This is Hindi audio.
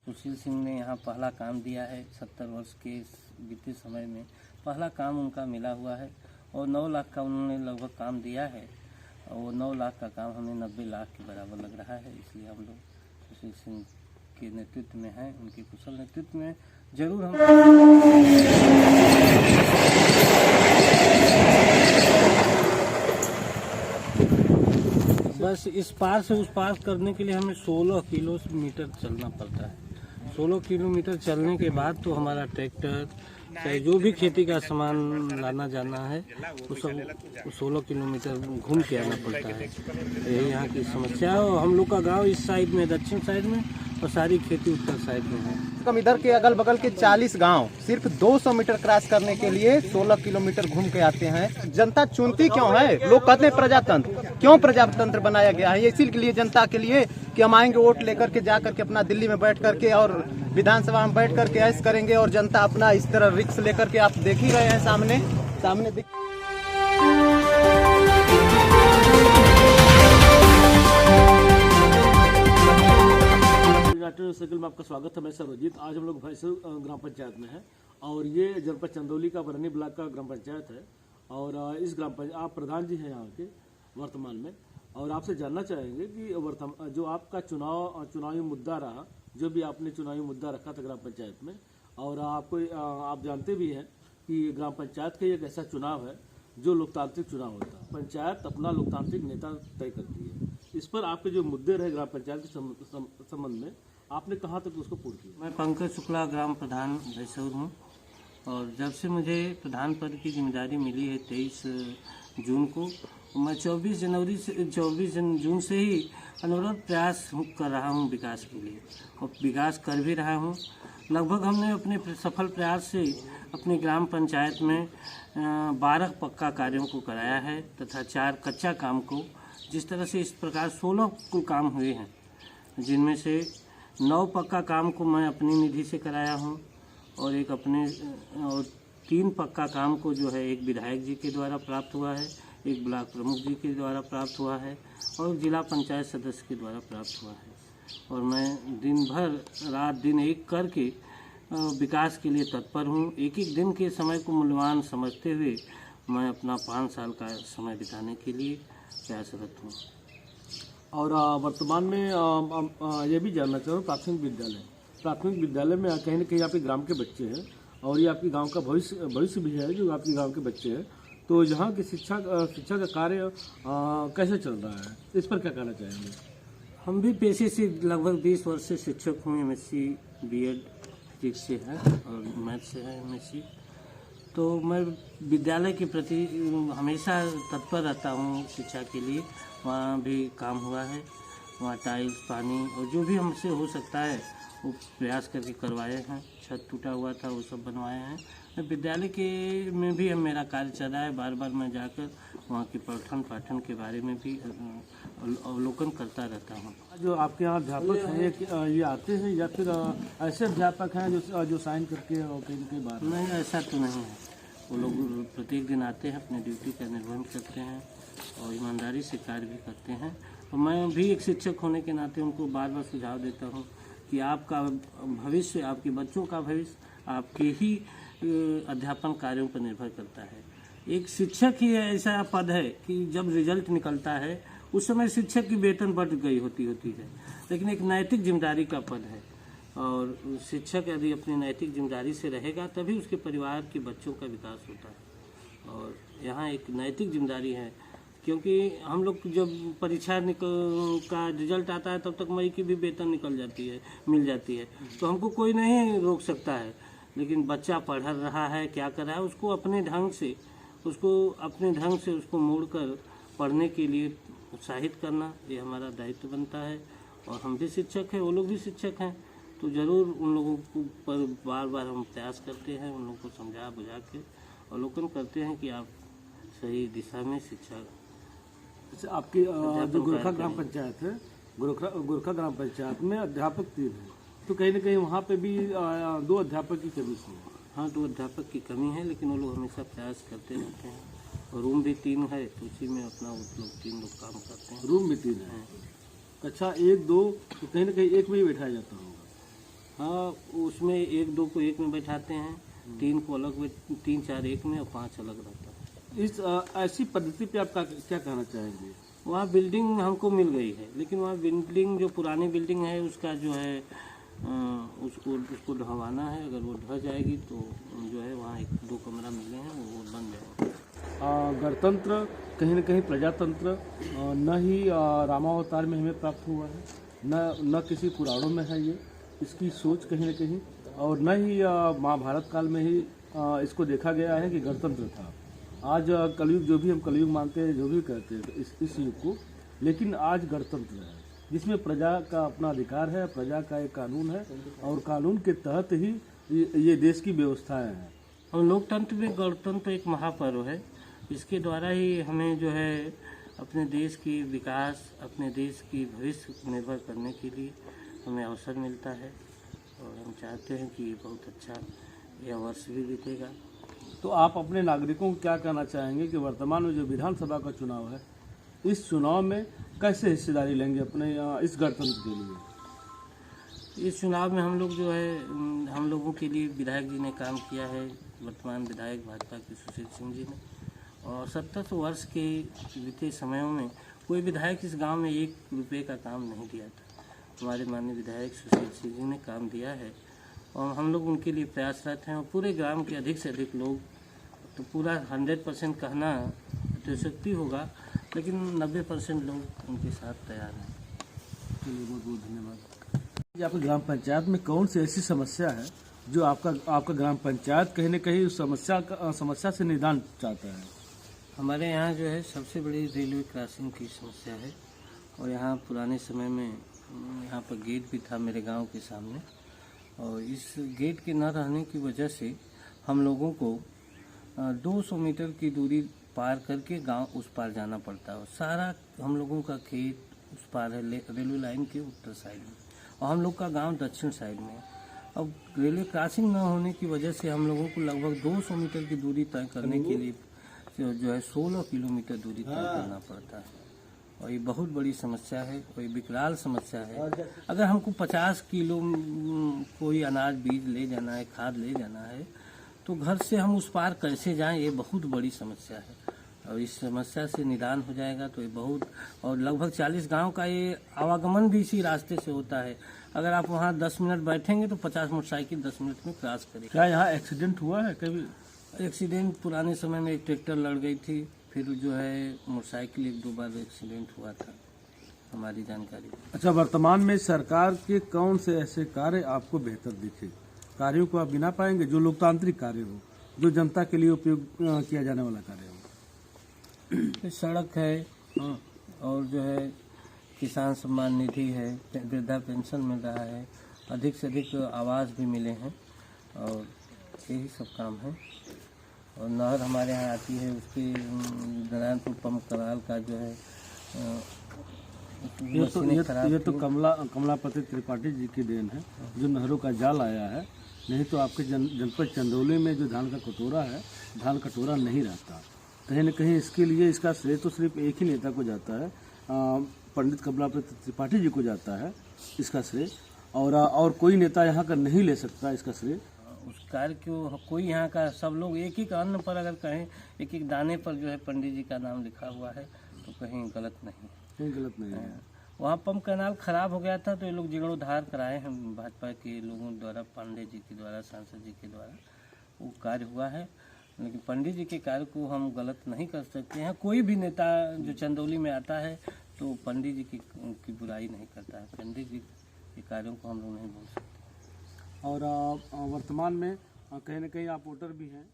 सुशील सिंह ने यहाँ पहला काम दिया है। 70 वर्ष के बीते समय में पहला काम उनका मिला हुआ है और 9 लाख का उन्होंने लगभग काम दिया है और वो 9 लाख का काम हमें 90 लाख के बराबर लग रहा है। इसलिए हम लोग सुशील सिंह के नेतृत्व में हैं, उनके कुशल नेतृत्व में जरूर हम बस इस पार से उस पार करने के लिए हमें 16 किलोमीटर चलना पड़ता है। 16 किलोमीटर चलने के बाद तो हमारा ट्रैक्टर चाहे जो भी खेती का सामान लाना जाना है वो सब 16 किलोमीटर घूम के आना पड़ता है। यही यहाँ की समस्या है। और हम लोग का गांव इस साइड में, दक्षिण साइड में, और सारी खेती उत्तर साइड में है। कम इधर के अगल बगल के 40 गांव सिर्फ 200 मीटर क्रॉस करने के लिए 16 किलोमीटर घूम के आते हैं। जनता चुनती क्यों है? लोग कहते हैं प्रजातंत्र। क्यों प्रजातंत्र बनाया गया है? इसीलिए जनता के लिए कि हम आएंगे वोट लेकर के, जा करके अपना दिल्ली में बैठ करके और विधानसभा में बैठ करके ऐश करेंगे और जनता अपना इस तरह रिक्स लेकर के आप देख ही रहे हैं सामने सर्कल में आपका स्वागत है। मैं सर्वजीत। आज हम लोग भैंसुर ग्राम पंचायत में हैं और ये जनपद चंदौली का बरनी ब्लॉक का ग्राम पंचायत है। और इस ग्राम पंचायत आप प्रधान जी हैं यहाँ के वर्तमान में, और आपसे जानना चाहेंगे कि जो आपका चुनावी मुद्दा रहा, जो भी आपने चुनावी मुद्दा रखा था ग्राम पंचायत में, और आप जानते भी हैं कि ग्राम पंचायत का एक ऐसा चुनाव है जो लोकतांत्रिक चुनाव होता है। पंचायत अपना लोकतांत्रिक नेता तय करती है। इस पर आपके जो मुद्दे रहे ग्राम पंचायत के संबंध में, आपने कहाँ तक उसको पूर्ण किया? मैं पंकज शुक्ला, ग्राम प्रधान भैंसुर हूँ। और जब से मुझे प्रधान पद की जिम्मेदारी मिली है 23 जून को, मैं 24 जून से ही अनवरत प्रयास कर रहा हूँ विकास के लिए, और विकास कर भी रहा हूँ। लगभग हमने अपने सफल प्रयास से अपने ग्राम पंचायत में 12 पक्का कार्यों को कराया है तथा 4 कच्चा काम को। जिस तरह से इस प्रकार 16 कुल काम हुए हैं, जिनमें से 9 पक्का काम को मैं अपनी निधि से कराया हूं और 3 पक्का काम को जो है एक विधायक जी के द्वारा प्राप्त हुआ है, एक ब्लॉक प्रमुख जी के द्वारा प्राप्त हुआ है और जिला पंचायत सदस्य के द्वारा प्राप्त हुआ है। और मैं दिन भर रात दिन एक करके विकास के लिए तत्पर हूं। एक एक दिन के समय को मूल्यवान समझते हुए मैं अपना 5 साल का समय बिताने के लिए प्रयासरत हूँ। और वर्तमान में ये भी जानना चाहूँ, प्राथमिक विद्यालय में कहीं न कहीं आपके ग्राम के बच्चे हैं और ये आपके गांव का भविष्य भी है जो आपके गांव के बच्चे हैं, तो यहाँ की शिक्षा का कार्य कैसे चल रहा है, इस पर क्या कहना चाहेंगे? हम भी पेशे से लगभग 20 वर्ष से शिक्षक हूँ। MSc BEd फिजिक्स से है और मैथ से है MSc। तो मैं विद्यालय के प्रति हमेशा तत्पर रहता हूँ शिक्षा के लिए। वहाँ भी काम हुआ है, वहाँ टाइल्स, पानी और जो भी हमसे हो सकता है वो प्रयास करके करवाए हैं। छत टूटा हुआ था वो सब बनवाए हैं। विद्यालय के में भी मेरा कार्य चल रहा है। बार बार मैं जाकर वहाँ के पठन पाठन के बारे में भी अवलोकन करता रहता हूँ। जो आपके यहाँ अध्यापक हैं ये आते हैं या फिर ऐसे अध्यापक हैं जो साइन करके और कहीं बात? नहीं, ऐसा तो नहीं है। वो लोग प्रत्येक दिन आते हैं, अपनी ड्यूटी का निर्वहन करते हैं और ईमानदारी से कार्य भी करते हैं। और मैं भी एक शिक्षक होने के नाते उनको बार बार सुझाव देता हूँ कि आपका भविष्य, आपके बच्चों का भविष्य आपके ही अध्यापन कार्यों पर निर्भर करता है। एक शिक्षक ही ऐसा पद है कि जब रिजल्ट निकलता है उस समय शिक्षक की वेतन बढ़ गई होती है, लेकिन एक नैतिक जिम्मेदारी का पद है। और शिक्षक यदि अपनी नैतिक जिम्मेदारी से रहेगा तभी उसके परिवार के बच्चों का विकास होता है। और यहाँ एक नैतिक जिम्मेदारी है, क्योंकि हम लोग जब परीक्षा का रिजल्ट आता है तब तक मई की भी वेतन मिल जाती है, तो हमको कोई नहीं रोक सकता है। लेकिन बच्चा पढ़ रहा है, क्या कर रहा है, उसको अपने ढंग से उसको मोड़कर पढ़ने के लिए उत्साहित करना, ये हमारा दायित्व बनता है। और हम भी शिक्षक हैं, वो लोग भी शिक्षक हैं, तो ज़रूर उन लोगों को पर बार बार हम प्रयास करते हैं, उन लोगों को समझा बुझा के अवलोकन करते हैं कि आप सही दिशा में शिक्षा। आपकी जो गोरखा ग्राम पंचायत है, गोरखा ग्राम पंचायत में अध्यापक 3 हैं, तो कहीं न कहीं वहाँ पे भी 2 अध्यापक की कमी है। हाँ, 2 अध्यापक की कमी है, लेकिन वो लोग हमेशा प्रयास करते रहते हैं। और रूम भी 3 है, तो उसी में अपना वो लोग 3 लोग काम करते हैं। रूम भी 3 है। अच्छा, 1 2 तो कहीं न कहीं एक में ही बैठाया जाता होगा। हाँ, उसमें 1-2 को एक में बैठाते हैं, 3 को अलग 3-4 एक में और 5 अलग रहता है। इस ऐसी पद्धति पे आप क्या कहना चाहेंगे? वहाँ बिल्डिंग हमको मिल गई है, लेकिन वहाँ बिल्डिंग जो पुरानी बिल्डिंग है उसका जो है उसको ढहवाना है। अगर वो ढह जाएगी तो जो है वहाँ 1-2 कमरा मिले हैं वो बन जाएगा। गणतंत्र कहीं न कहीं प्रजातंत्र न ही रामावतार में हमें प्राप्त हुआ है, न किसी पुराणों में है ये इसकी सोच कहीं न कहीं, और न ही महाभारत काल में ही इसको देखा गया है कि गणतंत्र था। आज कलयुग, जो भी हम कलयुग मानते हैं, जो भी कहते हैं इस युग को, लेकिन आज गणतंत्र है जिसमें प्रजा का अपना अधिकार है, प्रजा का एक कानून है और कानून के तहत ही ये देश की व्यवस्थाएं हैं। और लोकतंत्र में गणतंत्र एक महापर्व है। इसके द्वारा ही हमें जो है अपने देश की विकास, अपने देश की भविष्य निर्भर करने के लिए हमें अवसर मिलता है और हम चाहते हैं कि बहुत अच्छा यह वर्ष भी बीतेगा। तो आप अपने नागरिकों को क्या कहना चाहेंगे कि वर्तमान में जो विधानसभा का चुनाव है, इस चुनाव में कैसे हिस्सेदारी लेंगे अपने इस गणतंत्र के लिए? इस चुनाव में हम लोग जो है हम लोगों के लिए विधायक जी ने काम किया है, वर्तमान विधायक भाजपा के सुशील सिंह जी ने, और 70 वर्ष के बीते समयों में कोई विधायक इस गांव में 1 रुपये का काम नहीं दिया था। हमारे माननीय विधायक सुशील सिंह जी ने काम दिया है और हम लोग उनके लिए प्रयासरत हैं। और पूरे ग्राम के अधिक से अधिक लोग, तो पूरा 100% कहना अतिशयोक्ति होगा, लेकिन 90% लोग उनके साथ तैयार हैं। चलिए, बहुत बहुत धन्यवाद। आपकी ग्राम पंचायत में कौन सी ऐसी समस्या है जो आपका ग्राम पंचायत कहीं न कहीं उस समस्या से निदान चाहता है? हमारे यहाँ जो है सबसे बड़ी रेलवे क्रॉसिंग की समस्या है और यहाँ पुराने समय में यहाँ पर गेट भी था मेरे गांव के सामने, और इस गेट के न रहने की वजह से हम लोगों को 200 मीटर की दूरी पार करके गांव उस पार जाना पड़ता है। सारा हम लोगों का खेत उस पार है, रेलवे लाइन के उत्तर साइड में, और हम लोग का गांव दक्षिण साइड में है। अब रेलवे क्रॉसिंग न होने की वजह से हम लोगों को लगभग 200 मीटर की दूरी तय करने के लिए जो है 16 किलोमीटर दूरी तय करना पड़ता है, और ये बहुत बड़ी समस्या है और ये विकराल समस्या है। अगर हमको 50 किलो कोई अनाज बीज ले जाना है, खाद ले जाना है, तो घर से हम उस पार कैसे जाएं, ये बहुत बड़ी समस्या है। और इस समस्या से निदान हो जाएगा तो ये बहुत, और लगभग 40 गांव का ये आवागमन भी इसी रास्ते से होता है। अगर आप वहाँ 10 मिनट बैठेंगे तो 50 मोटरसाइकिल 10 मिनट में क्रॉस करेगी। क्या यहाँ एक्सीडेंट हुआ है कभी? एक्सीडेंट पुराने समय में एक ट्रैक्टर लड़ गई थी, फिर जो है मोटरसाइकिल 1-2 बार एक्सीडेंट हुआ था हमारी जानकारी। अच्छा, वर्तमान में सरकार के कौन से ऐसे कार्य आपको बेहतर दिखे, कार्यों को आप गिना पाएंगे जो लोकतांत्रिक कार्य हो, जो जनता के लिए उपयोग किया जाने वाला कार्य हो? सड़क है और जो है किसान सम्मान निधि है, वृद्धा पेंशन मिल रहा है, अधिक से अधिक आवास भी मिले हैं, और यही सब काम है। और नहर हमारे यहाँ आती है, उसकी नारायणपुर पंप कनाल का जो है ये तो कमलापति त्रिपाठी जी की देन है जो नहरों का जाल आया है, नहीं तो आपके जनपद चंदौली में जो धान का कटोरा है, धान कटोरा नहीं रहता। कहीं न कहीं इसके लिए इसका श्रेय तो सिर्फ एक ही नेता को जाता है, पंडित कमलापति त्रिपाठी जी को जाता है इसका श्रेय, और कोई नेता यहाँ का नहीं ले सकता इसका श्रेय। उस कार्य को कोई यहाँ का सब लोग एक अन्न पर अगर कहें, एक दाने पर जो है पंडित जी का नाम लिखा हुआ है, तो कहीं गलत नहीं, कहीं गलत नहीं है। वहाँ पंप कैनाल खराब हो गया था तो ये लोग जीर्णोद्धार कराए हैं भाजपा के लोगों द्वारा, पांडे जी के द्वारा, सांसद जी के द्वारा वो कार्य हुआ है। लेकिन पंडित जी के कार्य को हम गलत नहीं कर सकते हैं। कोई भी नेता जो चंदौली में आता है तो पंडित जी की बुराई नहीं करता है, पंडित जी के कार्यों को हम लोग नहीं बोल सकते। और वर्तमान में कहीं न कहीं आप वोटर भी हैं।